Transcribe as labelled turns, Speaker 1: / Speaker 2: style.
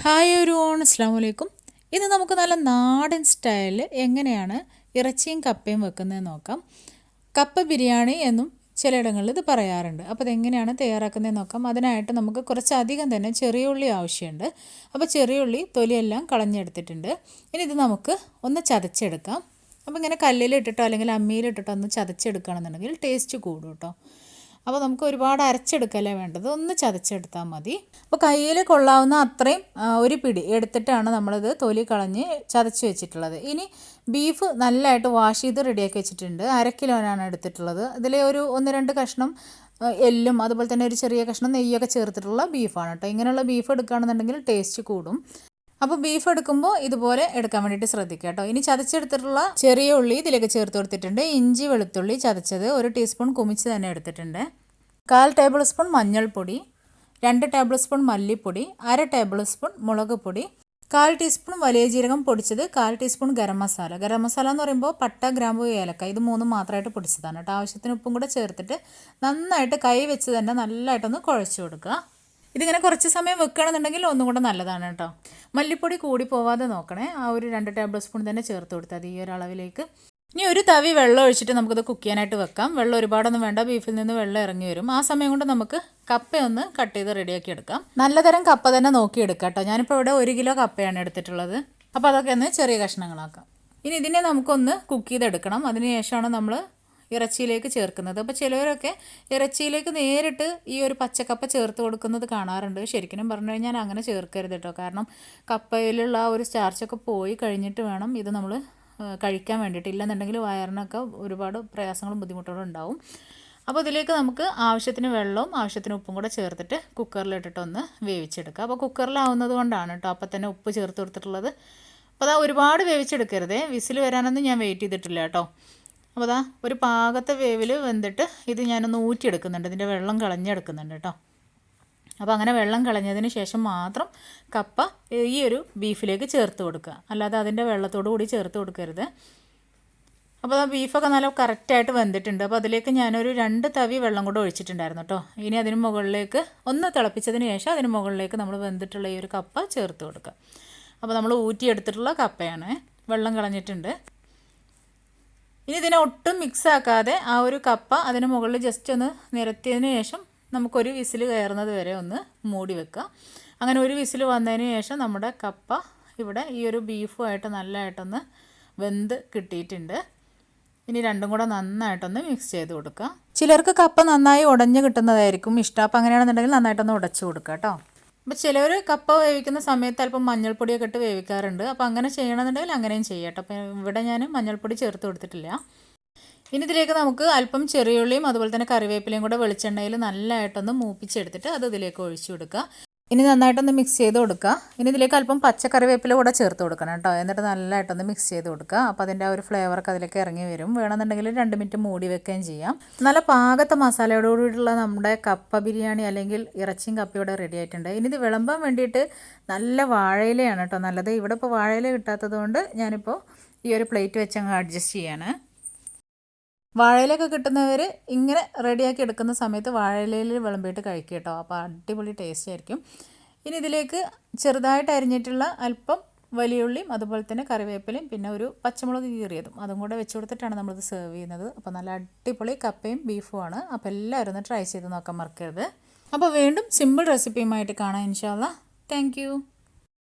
Speaker 1: Hi everyone, അസ്സലാമു അലൈക്കും. ഇന്ന് നമുക്ക് നല്ല നാടൻ സ്റ്റൈലിൽ എങ്ങനെയാണ് ഇറച്ചിയും കപ്പയും വെക്കുന്നതെന്ന് നോക്കാം. കപ്പ ബിരിയാണി എന്നും ചിലയിടങ്ങളിൽ ഇത് പറയാറുണ്ട്. അപ്പോൾ അതെങ്ങനെയാണ് തയ്യാറാക്കുന്നതെന്ന് നോക്കാം. അതിനായിട്ട് നമുക്ക് കുറച്ചധികം തന്നെ ചെറിയ ഉള്ളി ആവശ്യമുണ്ട്. അപ്പോൾ ചെറിയ ഉള്ളി തൊലിയെല്ലാം കളഞ്ഞെടുത്തിട്ടുണ്ട്. ഇനി ഇത് നമുക്ക് ഒന്ന് ചതച്ചെടുക്കാം. അപ്പോൾ ഇങ്ങനെ കല്ലിലിട്ടിട്ടോ അല്ലെങ്കിൽ അമ്മിയിലിട്ടിട്ടോ ഒന്ന് ചതച്ചെടുക്കുകയാണെന്നുണ്ടെങ്കിൽ ടേസ്റ്റ് കൂടും കേട്ടോ. അപ്പോൾ നമുക്ക് ഒരുപാട് അരച്ചെടുക്കല്ലേ വേണ്ടത്, ഒന്ന് ചതച്ചെടുത്താൽ മതി. അപ്പോൾ കയ്യിൽ കൊള്ളാവുന്ന അത്രയും ഒരു പിടി എടുത്തിട്ടാണ് നമ്മളിത് തൊലി കളഞ്ഞ് ചതച്ച് വെച്ചിട്ടുള്ളത്. ഇനി ബീഫ് നല്ലതായിട്ട് വാഷ് ചെയ്ത് റെഡിയാക്കി വെച്ചിട്ടുണ്ട്. 1/2 കിലോനാണ് എടുത്തിട്ടുള്ളത്. ഇതിൽ ഒരു 1-2 കഷ്ണം എല്ലും അതുപോലെ തന്നെ ഒരു ചെറിയ കഷ്ണം നെയ്യൊക്കെ ചേർത്തിട്ടുള്ള ബീഫാണ് കേട്ടോ. ഇങ്ങനെയുള്ള ബീഫ് എടുക്കുകയാണെന്നുണ്ടെങ്കിൽ ടേസ്റ്റ് കൂടും. അപ്പോൾ ബീഫ് എടുക്കുമ്പോൾ ഇതുപോലെ എടുക്കാൻ വേണ്ടിയിട്ട് ശ്രദ്ധിക്കുക കേട്ടോ. ഇനി ചതച്ചെടുത്തിട്ടുള്ള ചെറിയ ഉള്ളി ഇതിലേക്ക് ചേർത്ത് കൊടുത്തിട്ടുണ്ട്. ഇഞ്ചി വെളുത്തുള്ളി ചതച്ചത് 1 ടീസ്പൂൺ കുമിച്ച് തന്നെ എടുത്തിട്ടുണ്ട്. 1/4 ടേബിൾ സ്പൂൺ മഞ്ഞൾപ്പൊടി, 2 ടേബിൾ സ്പൂൺ മല്ലിപ്പൊടി, 1/2 ടേബിൾ സ്പൂൺ മുളക് പൊടി, 1/4 ടീസ്പൂൺ വലിയ ജീരകം പൊടിച്ചത്, 1/4 ടീസ്പൂൺ ഗരം മസാല. ഗരം മസാല എന്ന് പറയുമ്പോൾ പട്ട, ഗ്രാമ്പൂ, ഏലക്ക ഇത് 3 മാത്രമായിട്ട് പൊടിച്ചതാണ് കേട്ടോ. ആവശ്യത്തിന് ഉപ്പും കൂടെ ചേർത്തിട്ട് നന്നായിട്ട് കൈ വെച്ച് തന്നെ നല്ലതായിട്ടൊന്ന് കുഴച്ച് കൊടുക്കുക. ഇതിങ്ങനെ കുറച്ച് സമയം വെക്കുകയാണെന്നുണ്ടെങ്കിൽ ഒന്നും കൂടെ നല്ലതാണ് കേട്ടോ. മല്ലിപ്പൊടി കൂടി പോവാതെ നോക്കണേ. ആ ഒരു 2 ടേബിൾ സ്പൂൺ തന്നെ ചേർത്ത് കൊടുത്താൽ മതി ഈ ഒരു അളവിലേക്ക്. ഇനി ഒരു തവി വെള്ളം ഒഴിച്ചിട്ട് നമുക്കിത് കുക്ക് ചെയ്യാനായിട്ട് വെക്കാം. വെള്ളം ഒരുപാടൊന്നും വേണ്ട, ബീഫിൽ നിന്ന് വെള്ളം ഇറങ്ങി വരും. ആ സമയം കൊണ്ട് നമുക്ക് കപ്പയൊന്ന് കട്ട് ചെയ്ത് റെഡിയാക്കി എടുക്കാം. നല്ലതരം കപ്പ തന്നെ നോക്കിയെടുക്കാം കേട്ടോ. ഞാനിപ്പോൾ ഇവിടെ 1 കിലോ കപ്പയാണ് എടുത്തിട്ടുള്ളത്. അപ്പോൾ അതൊക്കെ ഒന്ന് ചെറിയ കഷ്ണങ്ങളാക്കാം. ഇനി ഇതിനെ നമുക്കൊന്ന് കുക്ക് ചെയ്തെടുക്കണം. അതിന് ശേഷമാണ് നമ്മൾ ഇറച്ചിയിലേക്ക് ചേർക്കുന്നത്. അപ്പോൾ ചിലവരൊക്കെ ഇറച്ചിയിലേക്ക് നേരിട്ട് ഈ ഒരു പച്ചക്കപ്പ ചേർത്ത് കൊടുക്കുന്നത് കാണാറുണ്ട്. ശരിക്കും പറഞ്ഞു കഴിഞ്ഞാൽ അങ്ങനെ ചേർക്കരുത് കേട്ടോ. കാരണം കപ്പയിലുള്ള ആ ഒരു സ്റ്റാർച്ചൊക്കെ പോയി കഴിഞ്ഞിട്ട് വേണം ഇത് നമ്മൾ കഴിക്കാൻ വേണ്ടിയിട്ട്. ഇല്ലെന്നുണ്ടെങ്കിൽ വയറിനൊക്കെ ഒരുപാട് പ്രയാസങ്ങളും ബുദ്ധിമുട്ടുകളും ഉണ്ടാവും. അപ്പോൾ ഇതിലേക്ക് നമുക്ക് ആവശ്യത്തിന് വെള്ളവും ആവശ്യത്തിന് ഉപ്പും കൂടെ ചേർത്തിട്ട് കുക്കറിലിട്ടിട്ടൊന്ന് വേവിച്ചെടുക്കുക. അപ്പോൾ കുക്കറിലാവുന്നത് കൊണ്ടാണ് കേട്ടോ അപ്പം തന്നെ ഉപ്പ് ചേർത്ത് കൊടുത്തിട്ടുള്ളത്. അപ്പോൾ അതാ ഒരുപാട് വേവിച്ചെടുക്കരുതേ. വിസിൽ വരാനൊന്നും ഞാൻ വെയിറ്റ് ചെയ്തിട്ടില്ല കേട്ടോ. അപ്പോൾ അതാ ഒരു പാകത്തെ വേവിൽ വെന്തിട്ട് ഇത് ഞാനൊന്ന് ഊറ്റിയെടുക്കുന്നുണ്ട്. ഇതിൻ്റെ വെള്ളം കളഞ്ഞെടുക്കുന്നുണ്ട് കേട്ടോ. അപ്പോൾ അങ്ങനെ വെള്ളം കളഞ്ഞതിന് ശേഷം മാത്രം കപ്പ ഈ ഒരു ബീഫിലേക്ക് ചേർത്ത് കൊടുക്കുക. അല്ലാതെ അതിൻ്റെ വെള്ളത്തോടു കൂടി ചേർത്ത് കൊടുക്കരുത്. അപ്പോൾ ആ ബീഫൊക്കെ നല്ല കറക്റ്റായിട്ട് വെന്തിട്ടുണ്ട്. അപ്പോൾ അതിലേക്ക് ഞാനൊരു 2 തവി വെള്ളം കൂടെ ഒഴിച്ചിട്ടുണ്ടായിരുന്നു കേട്ടോ. ഇനി അതിന് മുകളിലേക്ക് ഒന്ന് തിളപ്പിച്ചതിന് ശേഷം അതിന് മുകളിലേക്ക് നമ്മൾ വെന്തിട്ടുള്ള ഈ ഒരു കപ്പ ചേർത്ത് കൊടുക്കുക. അപ്പോൾ നമ്മൾ ഊറ്റിയെടുത്തിട്ടുള്ള കപ്പയാണ്, വെള്ളം കളഞ്ഞിട്ടുണ്ട്. ഇനി ഇതിനെ ഒട്ടും മിക്സ് ആക്കാതെ ആ ഒരു കപ്പ അതിന് മുകളിൽ ജസ്റ്റ് ഒന്ന് നിരത്തിയതിന് ശേഷം നമുക്കൊരു വിസിൽ കയറുന്നത് വരെ ഒന്ന് മൂടി വെക്കുക. അങ്ങനെ ഒരു വിസിൽ വന്നതിന് ശേഷം നമ്മുടെ കപ്പ ഇവിടെ ഈ ഒരു ബീഫുമായിട്ട് നല്ലതായിട്ടൊന്ന് വെന്ത് കിട്ടിയിട്ടുണ്ട്. ഇനി രണ്ടും കൂടെ നന്നായിട്ടൊന്ന് മിക്സ് ചെയ്ത് കൊടുക്കുക. ചിലർക്ക് കപ്പ നന്നായി ഉടഞ്ഞ് കിട്ടുന്നതായിരിക്കും ഇഷ്ടം. അപ്പോൾ അങ്ങനെയാണെന്നുണ്ടെങ്കിൽ നന്നായിട്ടൊന്ന് ഉടച്ച് കൊടുക്കുക കേട്ടോ. അപ്പോൾ ചിലവർ കപ്പ വേവിക്കുന്ന സമയത്ത് അല്പം മഞ്ഞൾപ്പൊടിയൊക്കെ ഇട്ട് വേവിക്കാറുണ്ട്. അപ്പോൾ അങ്ങനെ ചെയ്യണമെന്നുണ്ടെങ്കിൽ അങ്ങനെയും ചെയ്യാം കേട്ടോ. അപ്പോൾ ഇവിടെ ഞാൻ മഞ്ഞൾപ്പൊടി ചേർത്ത് കൊടുത്തിട്ടില്ല. ഇനി ഇതിലേക്ക് നമുക്ക് അല്പം ചെറിയുള്ളിയും അതുപോലെ തന്നെ കറിവേപ്പിലയും കൂടെ വെളിച്ചെണ്ണയിൽ നല്ലതായിട്ടൊന്ന് മൂപ്പിച്ചെടുത്തിട്ട് അത് ഇതിലേക്ക് ഒഴിച്ചു കൊടുക്കുക. ഇനി നന്നായിട്ടൊന്ന് മിക്സ് ചെയ്ത് കൊടുക്കുക. ഇനി ഇതിലേക്ക് അല്പം പച്ചക്കറിവേപ്പില കൂടെ ചേർത്ത് കൊടുക്കണം കേട്ടോ. എന്നിട്ട് നല്ലതായിട്ടൊന്ന് മിക്സ് ചെയ്ത് കൊടുക്കുക. അപ്പോൾ അതിൻ്റെ ആ ഒരു ഫ്ലേവറൊക്കെ അതിലേക്ക് ഇറങ്ങി വരും. വേണമെന്നുണ്ടെങ്കിൽ 2 മിനിറ്റ് മൂടി വെക്കുകയും ചെയ്യാം. നല്ല പാകത്തെ മസാലയോടുകൂടിയിട്ടുള്ള നമ്മുടെ കപ്പ ബിരിയാണി അല്ലെങ്കിൽ ഇറച്ചിയും കപ്പയോടെ റെഡി ആയിട്ടുണ്ട്. ഇനി ഇത് വിളമ്പാൻ വേണ്ടിയിട്ട് നല്ല വാഴയിലയാണ് കേട്ടോ നല്ലത്. ഇവിടെ ഇപ്പോൾ വാഴയില കിട്ടാത്തത് കൊണ്ട് ഞാനിപ്പോൾ ഈ ഒരു പ്ലേറ്റ് വെച്ച് അങ്ങ് അഡ്ജസ്റ്റ് ചെയ്യാണ്. വാഴയിലൊക്കെ കിട്ടുന്നവർ ഇങ്ങനെ റെഡിയാക്കി എടുക്കുന്ന സമയത്ത് വാഴയിലയിൽ വിളമ്പിയിട്ട് കഴിക്കുക കേട്ടോ. അപ്പോൾ അടിപൊളി ടേസ്റ്റ് ആയിരിക്കും. ഇനി ഇതിലേക്ക് ചെറുതായിട്ട് അരിഞ്ഞിട്ടുള്ള അല്പം വലിയുള്ളിയും അതുപോലെ തന്നെ കറിവേപ്പിലയും പിന്നെ ഒരു പച്ചമുളക് കീറിയതും അതും കൂടെ വെച്ച് കൊടുത്തിട്ടാണ് നമ്മളിത് സെർവ് ചെയ്യുന്നത്. അപ്പോൾ നല്ല അടിപൊളി കപ്പയും ബീഫുമാണ്. അപ്പോൾ എല്ലാവരും ഒന്ന് ട്രൈ ചെയ്ത് നോക്കാൻ മറക്കരുത്. അപ്പോൾ വീണ്ടും സിമ്പിൾ റെസിപ്പിയുമായിട്ട് കാണാം ഇൻഷാ അല്ലാഹ്. Thank you.